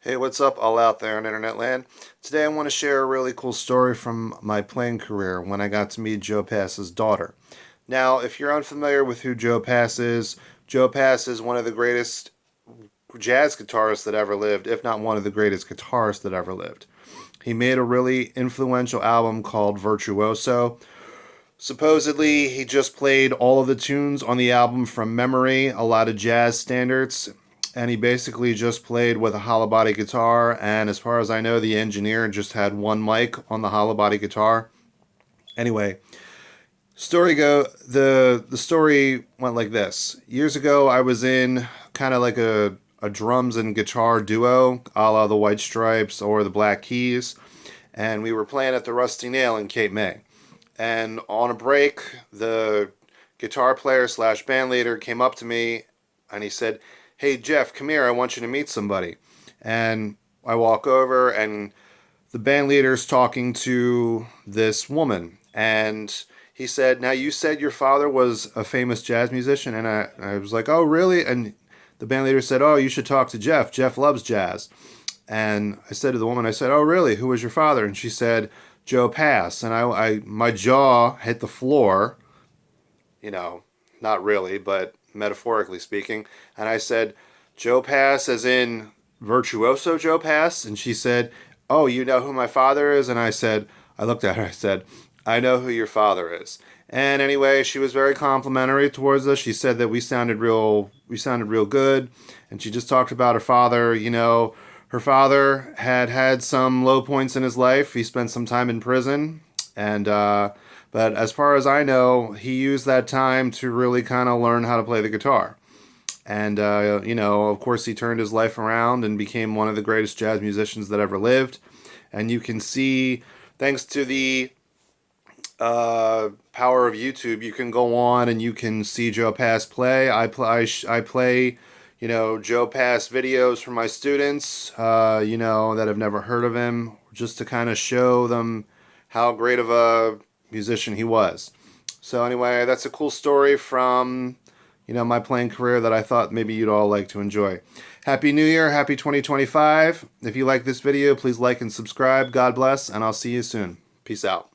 Hey, what's up, all out there in internet land? Today I want to share a really cool story from my playing career when I got to meet Joe Pass's daughter. Now, if you're unfamiliar with who Joe Pass is one of the greatest jazz guitarists that ever lived, if not one of the greatest guitarists that ever lived. He made a really influential album called Virtuoso. Supposedly, he just played all of the tunes on the album from memory, a lot of jazz standards, and he basically just played with a hollow body guitar. And as far as I know, the engineer just had one mic on the hollow body guitar. Anyway, the story went like this. Years ago, I was in kind of like a drums and guitar duo, a la the White Stripes or the Black Keys, and we were playing at the Rusty Nail in Cape May. And on a break, the guitar player slash band leader came up to me and he said, "Hey Jeff, come here. I want you to meet somebody." And I walk over and the band leader's talking to this woman. And he said, "Now you said your father was a famous jazz musician." And I was like, "Oh, really?" And the band leader said, "Oh, you should talk to Jeff. Jeff loves jazz." And I said to the woman, I said, "Oh, really? Who was your father?" And she said, "Joe Pass." And my jaw hit the floor, you know, not really, but metaphorically speaking. And I said, "Joe Pass, as in virtuoso Joe Pass?" And she said, "Oh, you know who my father is?" And I looked at her, I said, "I know who your father is." And anyway, she was very complimentary towards us. She said that we sounded real good. And she just talked about her father. Her father had some low points in his life. He spent some time in prison. But as far as I know, he used that time to really kind of learn how to play the guitar. And, of course, he turned his life around and became one of the greatest jazz musicians that ever lived. And you can see, thanks to the power of YouTube, you can go on and you can see Joe Pass play. I play, Joe Pass videos for my students, that have never heard of him, just to kind of show them how great of a musician he was. So anyway, that's a cool story from my playing career that I thought maybe you'd all like to enjoy. Happy New Year, happy 2025. If you like this video, please like and subscribe. God bless, and I'll see you soon. Peace out.